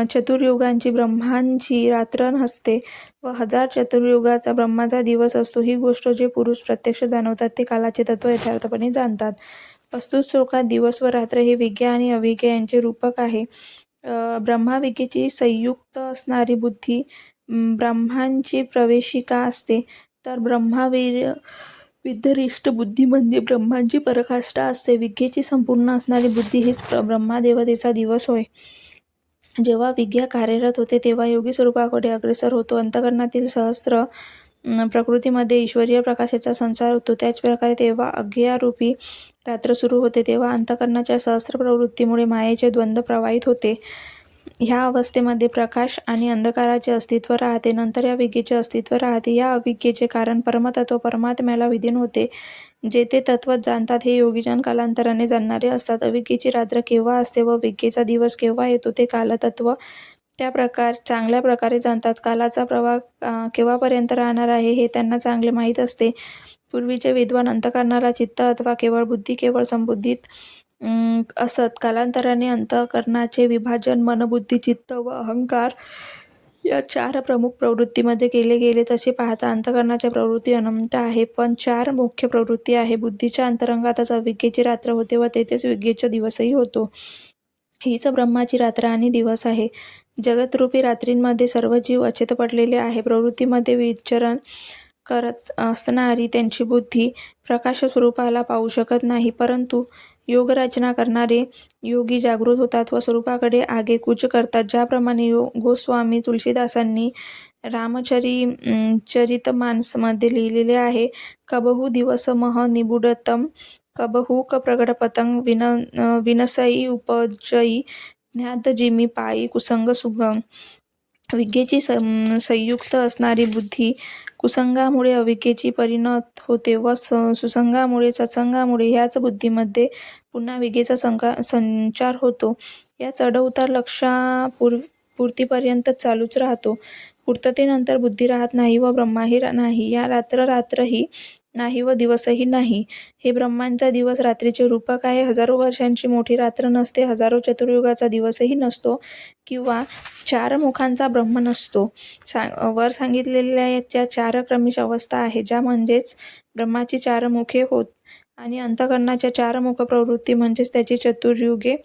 चतुर्युगांची ब्रह्मांची रात्र असते व 1000 चतुर्युगाचा ब्रह्माचा दिवस असतो. ही गोष्ट जे पुरुष प्रत्यक्ष जाणवतात ते कालाचे तत्व यथार्थपणे जाणतात. प्रस्तुत श्लोकात दिवस व रात्र हे विद्या आणि अविद्या यांचे रूपक आहे. ब्रह्माविद्येची संयुक्त असणारी बुद्धी ब्रह्मांची प्रवेशिका असते, तर ब्रह्माविद्यरिष्ठ बुद्धी म्हणजे ब्रह्मांची पराकाष्ठा असते. विद्येची संपूर्ण असणारी बुद्धी हीच ब्रह्मदेवतेचा दिवस होय. जेव्हा विद्या कार्यरत होते तेव्हा योगी स्वरूपाकडे अग्रेसर होतो. अंतःकरणातील सहस्र प्रकृतीमध्ये ईश्वरीय प्रकाशाचा संचार होतो. त्याच प्रकारे तेव्हा अज्ञारूपी रात्र सुरू होते, तेव्हा अंतःकरणाच्या सहस्र प्रवृत्तीमुळे मायेचे द्वंद्व प्रवाहित होते. ह्या अवस्थेमध्ये प्रकाश आणि अंधकाराचे अस्तित्व राहते. नंतर या विद्येचे अस्तित्व राहते. या अविद्येचे कारण परमतत्व परमात्म्याला विलीन होते. जे ते तत्वच जाणतात हे योगीजन कालांतराने जाणणारे असतात. अविद्येची रात्र केव्हा असते व विद्येचा दिवस केव्हा येतो ते कालतत्व चांगल्या प्रकारे जाणतात. कालाचा प्रवाह केव्हापर्यंत राहणार आहे हे त्यांना चांगले माहीत असते. पूर्वीचे विद्वान अंतःकरणाला चित्त अथवा केवळ बुद्धी केवळ संबोधित असत. कालांतराने अंतःकरणाचे विभाजन मन, बुद्धी, चित्त व अहंकार या 4 प्रमुख प्रवृत्तीमध्ये केले गेले. तसे पाहता अंतःकरणाच्या प्रवृत्ती अनंत आहे, पण 4 मुख्य प्रवृत्ती आहे. बुद्धीच्या अंतरंगातच अविद्येची रात्र होते व तेथेच विद्येचा दिवसही होतो. हीच ब्रह्माची रात्र आणि दिवस आहे. जगतरूपी रात्रींमध्ये सर्व जीव अचेत पडलेले आहे. प्रवृत्तीमध्ये विचरण करत असणारी त्यांची बुद्धी प्रकाश स्वरूपाला पाहू शकत नाही, परंतु योगरचना करणारे योगी जागृत होतात व स्वरूपाकडे आगेकूच करतात. ज्याप्रमाणे गोस्वामी तुलसीदासांनी रामचरितमानसमध्ये लिहिलेले आहे, कबहू दिवस मह निबुडतम, कबहू क प्रगटपतंग विनसई उपजई ज्ञात जिमी पायी कुसंग सुगम. विद्येची संयुक्त असणारी बुद्धी कुसंगामुळे अविद्येची परिणत होते व सुसंगामुळे सत्संगामुळे ह्याच बुद्धीमध्ये पुन्हा विद्येचा संचार होतो. या चढउतार लक्षापूर्तीपर्यंत चालूच राहतो. पूर्ततेनंतर बुद्धी राहत नाही व ब्रह्माही नाही. या रात्रही नाही व दिवसही नाही. हे ब्रह्मांचा दिवस रात्रीचे रूपक आहे. हजारो वर्षांची मोठी रात्र नसते, हजारो चतुर्युगाचा दिवसही नसतो किंवा 4 मुखांचा ब्रह्म नसतो. वर सांगितलेल्या त्या 4 क्रमिश अवस्था आहेत, ज्या म्हणजेच ब्रह्माची 4 मुखे होत आणि अंतःकरणाच्या 4 मुख प्रवृत्ती म्हणजेच त्याची चतुर्युगे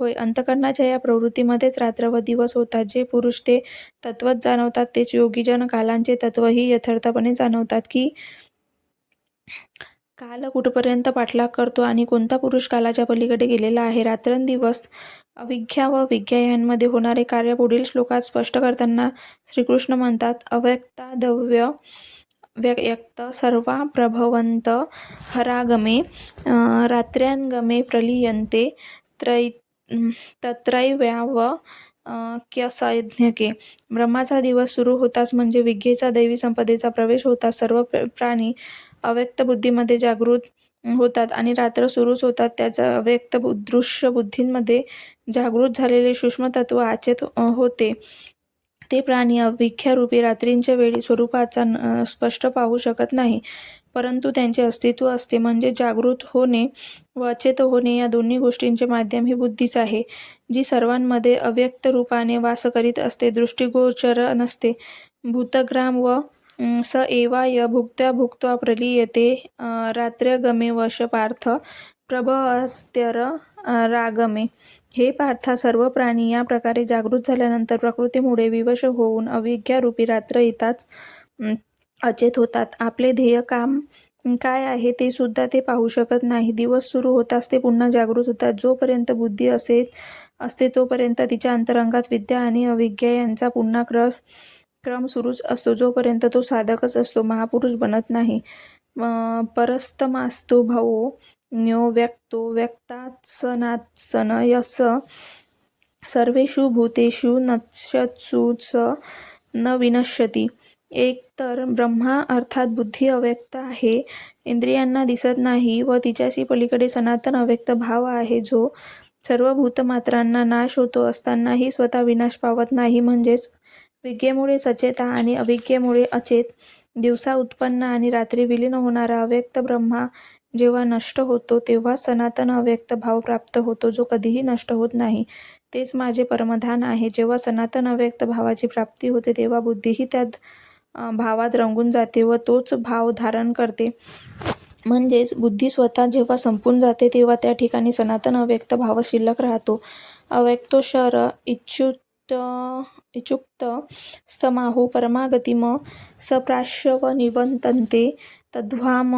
होय. अंतःकरणाच्या या प्रवृत्तीमध्येच रात्र व दिवस होतात. जे पुरुष ते तत्वच जाणवतात तेच योगीजन कालांचे तत्वही यथार्थपणे जाणवतात. की काल कुठपर्यंत पाठलाग करतो आणि कोणता पुरुष कालाच्या पलीकडे गेलेला आहे. रात्रंदिवस, अविद्या व विद्या यांमध्ये होणारे कार्य पुढील श्लोकात स्पष्ट करताना श्रीकृष्ण म्हणतात, अव्यक्तादव्य व्यक्त सर्वा प्रभवंत हरागमे रात्र्यांगमे प्रलीयन्ते तत्रैव्याव क्यसंज्ञके. ब्रह्माचा दिवस सुरू होताच म्हणजे विद्येचा दैवी संपदेचा प्रवेश होताच सर्व प्राणी अव्यक्त बुद्धीमध्ये जागृत होतात आणि रात्र सुरूच होतात त्याचा अव्यक्त दृश्य बुद्धीमध्ये जागृत झालेले सूक्ष्म तत्व अचेत होते. ते प्राणी अविद्यारूपी रात्रींच्या वेळी स्वरूपाचा स्पष्ट पाहू शकत नाही, परंतु त्यांचे अस्तित्व असते. म्हणजे जागृत होणे व अचेत होणे या दोन्ही गोष्टींचे माध्यम ही बुद्धीच आहे, जी सर्वांमध्ये अव्यक्त रूपाने वास करीत असते, दृष्टिगोचर नसते. भूतग्राम व स एवाय भुक्त्या भुक्त्वा प्रलीयते रात्र्यगमे वश पार्थ प्रभवत्यर रागमे. हे पार्था, सर्व प्राणी या प्रकारे जागृत झाल्यानंतर प्रकृतीमुळे विवश होऊन अविद्यारूपी रात्र येताच अचेत होतात. आपले ध्येय काम काय आहे ते सुद्धा ते पाहू शकत नाही. दिवस सुरू होताच ते पुन्हा जागृत होतात. जोपर्यंत बुद्धी असते तोपर्यंत तिच्या अंतरंगात विद्या आणि अविद्या यांचा पुन्हा क्रम सुरूच असतो. जोपर्यंत तो साधकच असतो, महापुरुष बनत नाही. परस्तमास्तु भवो न्यो व्यक्तो व्यक्तात्सनात्सन यस सर्वेषु भूतेषु नश्यत्सु स न विनश्यति. एक तर ब्रह्मा अर्थात बुद्धी अव्यक्त आहे, इंद्रियांना दिसत नाही व तिच्याशी पलीकडे सनातन अव्यक्त भाव आहे, जो सर्व भूतमात्रांना नाश होतो असतानाही स्वतः विनाश पावत नाही. म्हणजेच विद्येमुळे सचेता आणि अविद्येमुळे अचेत, दिवसा उत्पन्न आणि रात्री विलीन होणारा अव्यक्त ब्रह्मा जेव्हा नष्ट होतो तेव्हाच सनातन अव्यक्त भाव प्राप्त होतो, जो कधीही नष्ट होत नाही. तेच माझे परमधान आहे. जेव्हा सनातन अव्यक्त भावाची प्राप्ती होते तेव्हा बुद्धीही त्या भावात रंगून जाते व तोच भाव धारण करते. म्हणजेच बुद्धी स्वतः जेव्हा संपून जाते तेव्हा त्या ठिकाणी सनातन अव्यक्त भाव शिल्लक राहतो. अव्यक्तोऽशर इत्युक्त स्तमाहु परमागतिम सप्राश्रव निवतन्ते तद्धाम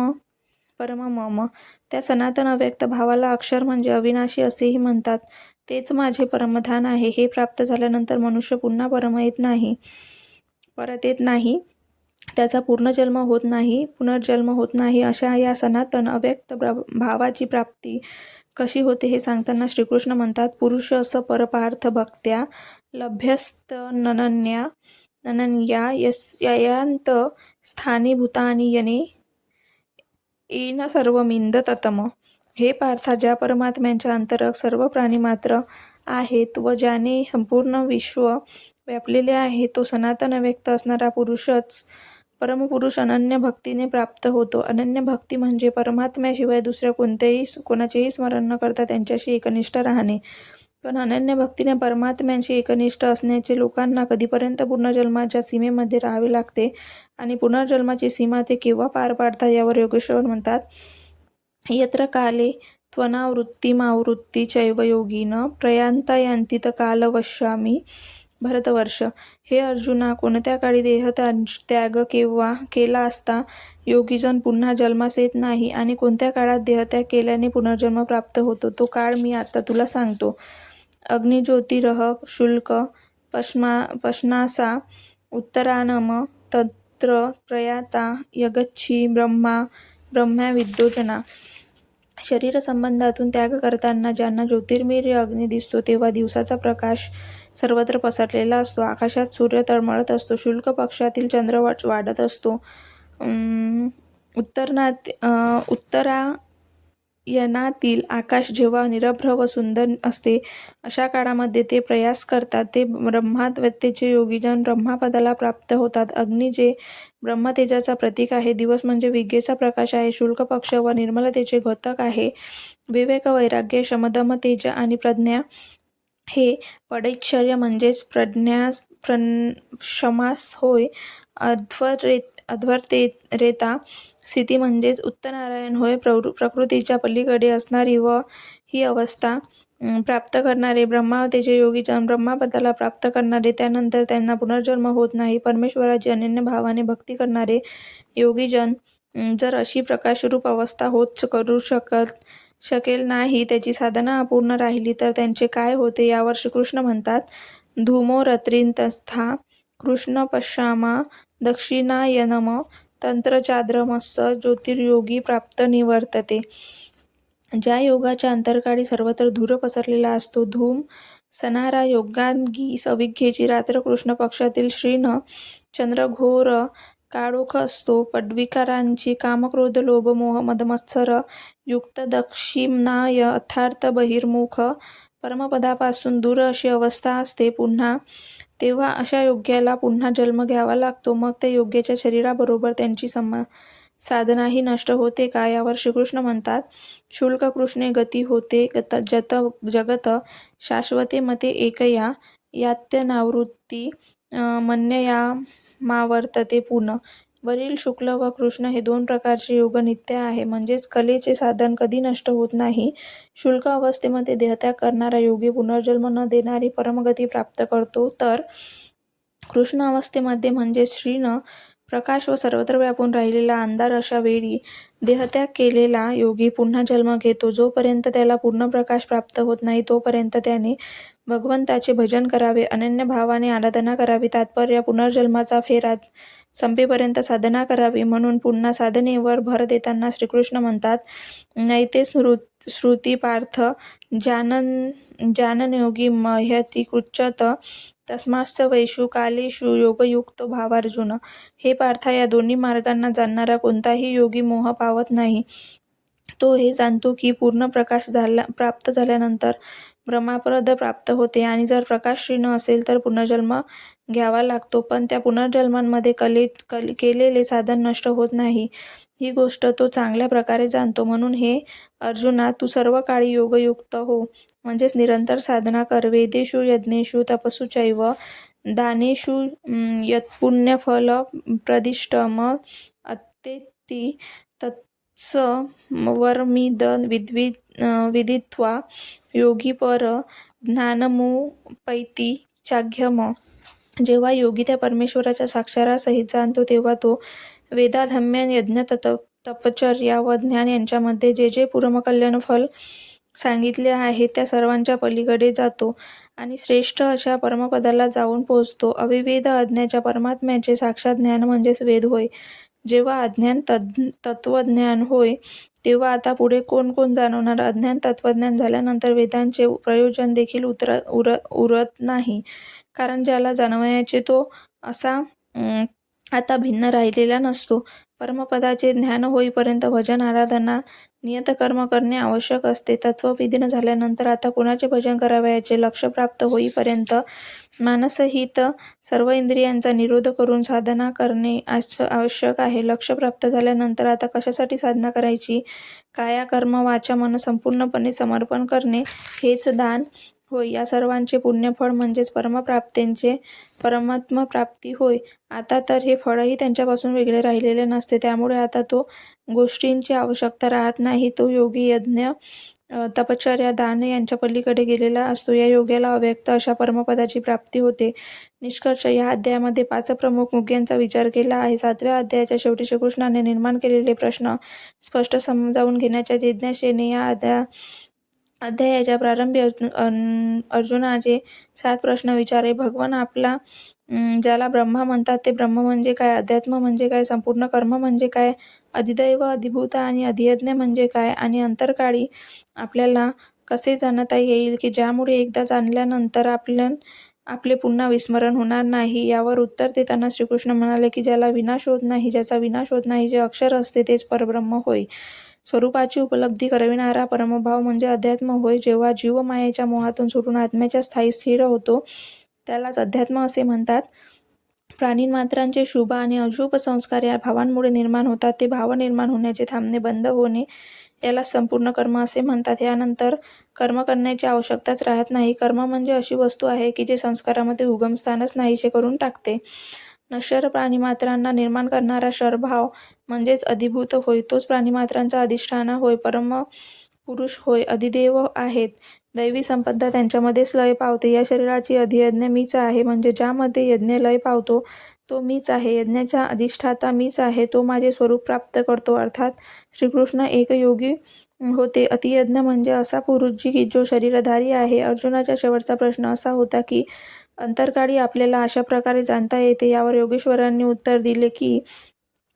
परममम. त्या सनातन अव्यक्त भावाला अक्षर म्हणजे अविनाशी असेही म्हणतात. तेच माझे परमधान आहे. हे प्राप्त झाल्यानंतर मनुष्य पुन्हा परत येत नाही, त्याचा पुनर्जन्म होत नाही. अशा या सनातन अव्यक्त भावाची प्राप्ती कशी होते हे सांगताना श्रीकृष्ण म्हणतात, पुरुष अस परपार्थ भक्त्या लभ्यस्तनन्या यस्यांत स्थानी भूतानि येने येन सर्वमिंद ततम. हे पार्था, ज्या परमात्म्यांच्या अंतरंग सर्व प्राणी मात्र आहेत व ज्याने संपूर्ण विश्व व्यापलेले आहे. तो सनातन व्यक्त असणारा पुरुषच परमपुरुष अनन्य भक्तीने प्राप्त होतो. अनन्य भक्ती म्हणजे परमात्म्याशिवाय दुसऱ्या कोणाचेही स्मरण न करता त्यांच्याशी एकनिष्ठ राहणे. पण अनन्य भक्तीने परमात्म्याशी एकनिष्ठ असण्याचे लोकांना कधीपर्यंत पुनर्जन्माच्या सीमेमध्ये राहावे लागते आणि पुनर्जन्माची सीमा ते केव्हा पार पाडतात यावर योगेश्वर म्हणतात, यत्र काले त्वनावृत्तिमावृत्ती चैव योगिन प्रयान्तायन्ति कालवश्यामी भरतवर्ष. हे अर्जुना, कोणत्या काळी देहत्याग केला असता योगीजन पुन्हा जन्मास येत नाही आणि कोणत्या काळात देहत्याग केल्याने पुनर्जन्म प्राप्त होतो, तो काळ मी आता तुला सांगतो. अग्निज्योतिरः शुल्क पश्नासा उत्तरानम तत्र प्रयाता यगच्छी ब्रह्म्या विद्यो जना. शरीर संबंधातून त्याग करताना ज्यांना ज्योतिर्मय अग्नी दिसतो तेव्हा दिवसाचा प्रकाश सर्वत्र पसरलेला असतो. आकाशात सूर्य तळमळत असतो. शुल्क पक्षातील चंद्र वाढत असतो. उत्तरायणातील आकाश जेव्हा निरभ्र व सुंदर असते अशा काळामध्ये ते प्रयास करतात. ते ब्रह्मवेत्तेचे योगीजन ब्रह्मपदाला प्राप्त होतात. अग्नी जे ब्रह्मतेजाचा प्रतीक आहे. दिवस म्हणजे विद्येचा प्रकाश आहे. शुल्क पक्ष व निर्मलतेचे द्योतक आहे. विवेक, वैराग्य, शमदम, तेज आणि प्रज्ञा हे पदैश्वर्य म्हणजेच क्षमास होय. अध्वरेता स्थिती म्हणजेच उत्तरायण होय. प्रकृतीच्या पलीकडे असणारी व ही अवस्था प्राप्त करणारे ब्रह्मतेजे योगीजन ब्रह्मपदाला प्राप्त करणारे, त्यानंतर त्यांना पुनर्जन्म होत नाही. परमेश्वराची अनन्य भावाने भक्ती करणारे योगीजन जर अशी प्रकाशरूप अवस्था होत करू शकेल नाही, त्याची साधना अपूर्ण राहिली तर त्यांचे काय होते यावर श्रीकृष्ण म्हणतात, धूमो रत्रिंतस्था कृष्ण पश्यामा दक्षिणायनम तंत्रचाद्रमस्स ज्योतिर्योगी प्राप्त निवर्तते. ज्या योगाच्या अंतरकाळी सर्वत्र धूर पसरलेला असतो, धूम सणारा योगांगी अविद्येची रात्र कृष्ण पक्षातील श्रीन चंद्रघोर काळोख असतो. पडविकारांची कामक्रोध लोभ मोह मदमत्सर युक्त दक्षिणाय अर्थात बहिर्मुख परमपदापासून दूर अशी अवस्था असते. तेव्हा अशा योग्याला पुन्हा जन्म घ्यावा लागतो. मग त्या योग्याच्या शरीराबरोबर त्यांची साधनाही नष्ट होते का यावर श्रीकृष्ण म्हणतात, शुल्क कृष्णे गती होते जगत शाश्वते मते एकया यात्यनावृत्ती मन्ययामावर्तते पुन. वरील शुक्ल व कृष्ण हे दोन प्रकारचे योग नित्य आहे. म्हणजेच कलेचे साधन कधी नष्ट होत नाही. शुल्क अवस्थेमध्ये देहत्याग करणारा योगी पुनर्जन्म न देणारी परमगती प्राप्त करतो, तर कृष्ण अवस्थेमध्ये म्हणजे श्रीन प्रकाश व सर्वत्र व्यापून राहिलेला अंधार अशा वेळी देहत्याग केलेला योगी पुन्हा जन्म घेतो. जोपर्यंत त्याला पूर्ण प्रकाश प्राप्त होत नाही तोपर्यंत त्याने भगवंताचे भजन करावे, अनन्य भावाने आराधना करावी. तात्पर्य, पुनर्जन्माचा फेरा संपेपर्यंत साधना करावी. म्हणून पुन्हा साधनेवर भर देताना श्रीकृष्ण म्हणतात, नैते श्रुती पार्थ जाननयोगी मह्यती कृच्छत तस्माच्च वैषु कालेषु योगयुक्तो भावार्जुन. हे पार्था, या दोन्ही मार्गांना जाणणारा कोणताही योगी मोह पावत नाही. तो हे जाणतो की पूर्ण प्रकाश प्राप्त झाल्यानंतर ब्रह्मपद प्राप्त होते आणि जर प्रकाश क्षीण असेल तर पुनर्जन्म घ्यावा लागतो. पण त्या पुनर्जन्मांमध्ये केलेले साधन नष्ट होत नाही, ही गोष्ट तो चांगल्या प्रकारे जाणतो. म्हणून हे अर्जुना, तू सर्व काळी योगयुक्त हो, म्हणजेच निरंतर साधना कर. वेदेषु यज्ञेषु तपस्सुचैव दानेषु यत्पुण्यफल प्रदिष्टम अत्येति तत्सवर्मिदं विदित्वा योगी पर ज्ञानमुपैति चाघ्यम. जेव्हा योगी त्या परमेश्वराच्या साक्षारासहित जाणतो तेव्हा तो वेदाधम्य यज्ञ तपश्चर्या व ज्ञान यांच्यामध्ये जे जे परमकल्याण फल सांगितले आहे त्या सर्वांच्या पलीकडे जातो आणि श्रेष्ठ अशा परमपदाला जाऊन पोहोचतो. अविवेद अज्ञाच्या परमात्म्याचे साक्षात ज्ञान म्हणजेच वेद होय. जेव्हा अज्ञान तत्वज्ञान होय तेव्हा आता पुढे कोण जाणवणार. अज्ञान तत्वज्ञान झाल्यानंतर वेदांचे प्रयोजन देखील उरत नाही, कारण ज्याला जाणवायचे तो असा आता भिन्न राहिलेला नसतो. परमपदाचे ज्ञान होईपर्यंत भजन, आराधना, नियतकर्म करणे आवश्यक असते. तत्वविधीन झाल्यानंतर आता कुणाचे भजन करावे याचे लक्ष प्राप्त होईपर्यंत मानसहित सर्व इंद्रियांचा निरोध करून साधना करणे आवश्यक आहे. लक्ष प्राप्त झाल्यानंतर आता कशासाठी साधना करायची? काया कर्म वाचा मन संपूर्णपणे समर्पण करणे हेच दान होय. या सर्वांचे पुण्यफळ म्हणजेच परमप्राप्तीचे परमात्मप्राप्ती होय. आता तर हे फळही त्यांच्यापासून वेगळे राहिलेले नसते. त्यामुळे आता तो गोष्टींची आवश्यकता राहत नाही. तो योगी यज्ञ तपश्चर्या दान यांच्या पलीकडे गेलेला असतो. या योग्याला अव्यक्त अशा परमपदाची प्राप्ती होते. निष्कर्ष या अध्यायामध्ये 5 प्रमुख मुद्द्यांचा विचार केला आहे. 7व्या अध्यायाच्या शेवटी श्रीकृष्णाने निर्माण केलेले प्रश्न स्पष्ट समजावून घेण्याच्या जिज्ञासेने या अध्यायाच्या प्रारंभी अर्जुनाचे 7 प्रश्न विचारले. भगवान आपला ज्याला ब्रह्मा म्हणतात ते ब्रह्म म्हणजे काय? अध्यात्म म्हणजे काय? संपूर्ण कर्म म्हणजे काय? अधिदैव अधिभूत आणि अधियज्ञ म्हणजे काय? आणि अंतरकाळी आपल्याला कसे जाणता येईल की ज्यामुळे एकदा जाणल्यानंतर आपले पुन्हा विस्मरण होणार नाही? यावर उत्तर देताना श्रीकृष्ण म्हणाले की ज्याला विनाश होत नाही, ज्याचा विनाश होत नाही, जे अक्षर असते तेच परब्रह्म होय. स्वरूपाची उपलब्धी करविणारा परमभाव म्हणजे अध्यात्म होय. जेव्हा जीव मायेच्या मोहातून सुटून आत्म्याच्या स्थायी स्थिर होतो त्यालाच अध्यात्म असे म्हणतात. प्राणीमात्रांचे शुभ आणि अशुभ संस्कार या भावांमुळे निर्माण होतात. ते भाव निर्माण होण्याचे थांबणे, बंद होणे याला संपूर्ण कर्म असे म्हणतात. यानंतर कर्म करण्याची आवश्यकताच राहत नाही. कर्म म्हणजे अशी वस्तू आहे की जे संस्कारामध्ये उगमस्थानच नाहीसे करून टाकते. नश्वर प्राणीमात्रांना निर्माण करणारा शरभाव म्हणजेच अधिभूत होय. तोच प्राणीमात्रांचा अधिष्ठान होय. परम पुरुष होय. अधिदेव आहेत. दैवी संपदा त्यांच्यामध्येच लय पावते. या शरीराची अधियज्ञ मीच आहे. म्हणजे ज्यामध्ये यज्ञ लय पावतो तो मीच आहे. यज्ञाचा अधिष्ठाता मीच आहे. तो माझे स्वरूप प्राप्त करतो. अर्थात श्रीकृष्ण एक योगी होते. अतियज्ञ म्हणजे असा पुरुष जो शरीरधारी आहे. अर्जुनाचा शेवटचा प्रश्न असा होता की अंतरकाळी आपल्याला अशा प्रकारे जाणता येते. यावर योगेश्वरांनी उत्तर दिले की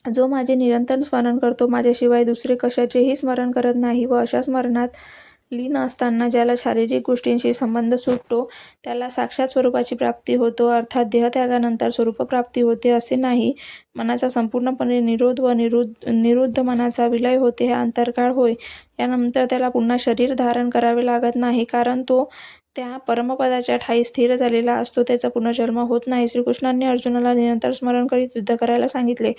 जो माझे निरंतर स्मरण करतो, माझ्याशिवाय दुसरे कशाचेही स्मरण करत नाही व अशा स्मरणात लीन असताना ज्याला शारीरिक गोष्टींशी संबंध सुटतो त्याला साक्षात स्वरूपाची प्राप्ती होतो. अर्थात देहत्यागानंतर स्वरूपप्राप्ती होते असे नाही. मनाचा संपूर्णपणे निरोध व निरुद्ध मनाचा विलय होते. हा अंतरकाळ होय. यानंतर त्याला पुन्हा शरीर धारण करावे लागत नाही, कारण तो त्या परमपदाच्या ठायी स्थिर झालेला असतो. त्याचा पुनर्जन्म होत नाही. श्रीकृष्णांनी अर्जुनाला निरंतर स्मरण करीत युद्ध करायला सांगितले.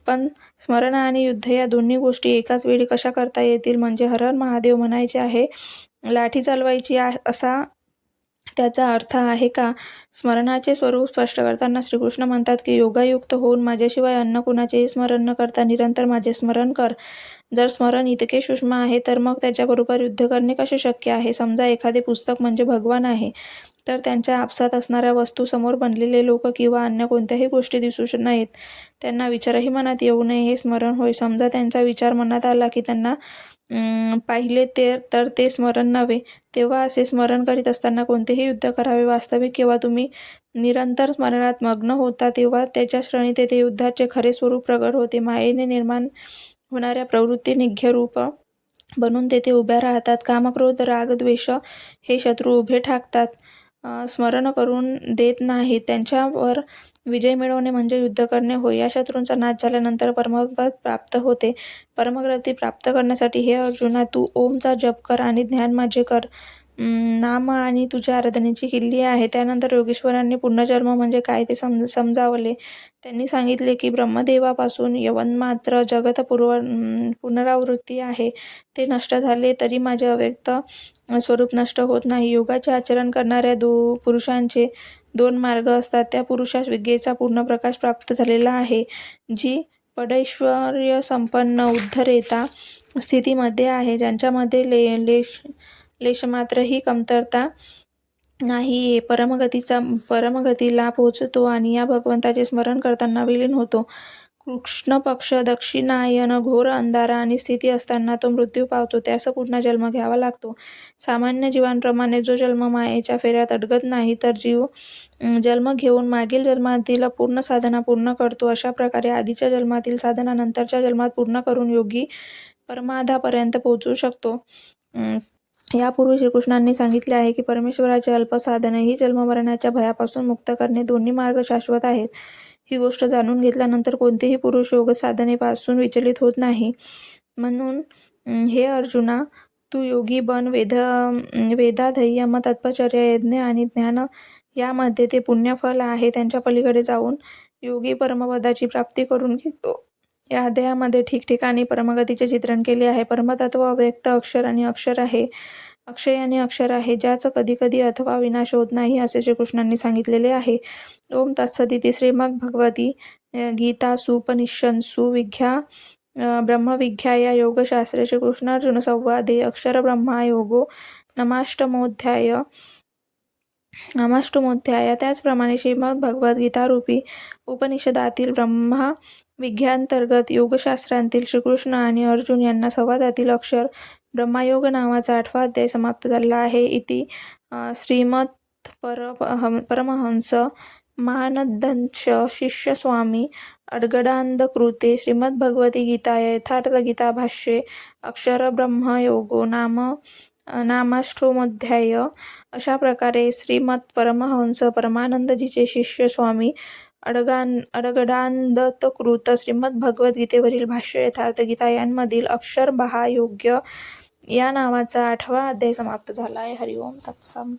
पण स्मरण आणि युद्ध या दोन्ही गोष्टी एकाच वेळी कशा करता येतील? म्हणजे हर हर महादेव म्हणायचे आहे, लाठी चालवायची असा त्याचा अर्थ आहे का? स्मरणाचे स्वरूप स्पष्ट करताना श्रीकृष्ण म्हणतात की योगायुक्त होऊन माझ्याशिवाय अन्य कुणाचेही स्मरण न करता निरंतर माझे स्मरण कर. जर स्मरण इतके सूक्ष्म आहे तर मग त्याच्याबरोबर युद्ध करणे कसे शक्य आहे? समजा एखादे पुस्तक म्हणजे भगवान आहे, तर त्यांच्या आपसात असणाऱ्या वस्तू, समोर बनलेले लोक किंवा अन्य कोणत्याही गोष्टी दिसू नयेत, त्यांना विचारही मनात येऊ नये, हे स्मरण होय. समजा त्यांचा विचार मनात आला की त्यांना पाहिले तर ते स्मरण नव्हे. तेव्हा असे स्मरण करीत असताना कोणतेही युद्ध करावे? वास्तविक केव्हा तुम्ही निरंतर स्मरणात मग्न होता तेव्हा त्याच्या श्रेणी तेथे युद्धाचे खरे स्वरूप प्रगट होते. मायेने निर्माण होणाऱ्या प्रवृत्ती निघ्यरूप बनून तेथे उभ्या राहतात. कामक्रोध राग द्वेष हे शत्रू उभे ठाकतात, स्मरण करून देत नाहीत. त्यांच्यावर विजय मिळवणे म्हणजे युद्ध करणे होय. या शत्रूंचा नाश झाल्यानंतर परमपद प्राप्त होते. परमगती प्राप्त करण्यासाठी हे अर्जुना, तू ओमचा जप कर आणि ध्यान माझे कर. नाम आणि तुझ्या आराधनेची किल्ली आहे. त्यानंतर योगेश्वरांनी पुनर्जन्म म्हणजे काय ते समजावले. त्यांनी सांगितले की ब्रह्मदेवापासून यवनमात्र जगत पुनरावृत्ती आहे. ते नष्ट झाले तरी माझे अव्यक्त स्वरूप नष्ट होत नाही. योगाचे आचरण करणाऱ्या पुरुषांचे 2 मार्ग असतात. त्या पुरुषास विद्येचा पूर्ण प्रकाश प्राप्त झालेला आहे, जी पडैश्वर्यसंपन्न उद्धरेता स्थितीमध्ये आहे, ज्यांच्यामध्ये लेशमात्रही कमतरता नाही. परमगतीला पोहोचतो आणि या भगवंताचे स्मरण करताना विलीन होतो. कृष्ण पक्ष दक्षिणायन घोर अंधारा आणि स्थिती असताना तो मृत्यू पावतो. त्यास पुन्हा जन्म घ्यावा लागतो. सामान्य जीवांप्रमाणे जो जन्म मायेच्या फेऱ्यात अडकत नाही तर जीव जन्म घेऊन मागील जन्मातील अपूर्ण साधना पूर्ण करतो. अशा प्रकारे आधीच्या जन्मातील साधना नंतरच्या जन्मात पूर्ण करून योगी परमाधापर्यंत पोहोचू शकतो. यापूर्वी श्रीकृष्णांनी सांगितले आहे की परमेश्वराचे अल्प साधनही जन्ममरणाच्या भयापासून मुक्त करणे, दोन्ही मार्ग शाश्वत आहेत. ही गोष्ट जाणून घेतल्यानंतर कोणतेही पुरुष योग साधनेपासून विचलित होत नाही. म्हणून हे अर्जुना, तू योगी बन. वेदाध्ययन, तपश्चर्या, यज्ञ आणि ज्ञान यामध्ये ते पुण्यफल आहे. त्यांच्या पलीकडे जाऊन योगी परमपदाची प्राप्ती करून घेतो. या अध्यायामध्ये ठिकठिकाणी परमगतीचे चित्रण केले आहे. परमतत्व अव्यक्त अक्षर आणि अक्षर आहे. अक्षय आणि अक्षर आहे, ज्याचा कधी कधी अथवा विनाश होत नाही, असे श्रीकृष्णांनी सांगितलेले आहे. ओम तत्सदिती. श्रीमद्भगवती गीतासूपनिषत्सु ब्रह्मविद्या या योगशास्त्रे श्रीकृष्णार्जुन संवादे अक्षरब्रह्मा योगो नमाष्टमोध्याय. त्याचप्रमाणे श्रीमद्भगवद्गीतारूपी उपनिषदातील ब्रह्मविद्यांतर्गत योगशास्त्रांतील श्रीकृष्ण आणि अर्जुन यांना संवादातील अक्षर ब्रह्मयोग नावाचा 8वा अध्याय समाप्त झाला आहे. इति श्रीमत्परमहंस महानंदंश शिष्य स्वामी अडगडानंदकृते श्रीमद्भगवती गीताया यथार्थगीताभाष्ये अक्षरब्रह्मयोगो नामाष्टमोध्याय. अशा प्रकारे श्रीमत्परमहंस परमानंदजीचे शिष्य स्वामी अडगडानंदकृत श्रीमद्भगवद्गीतेवरील भाष्य यथार्थगीता यांमधील अक्षरब्रह्मयोग या नावाचा 8वा अध्याय समाप्त झाला आहे. हरिओम तत्सम.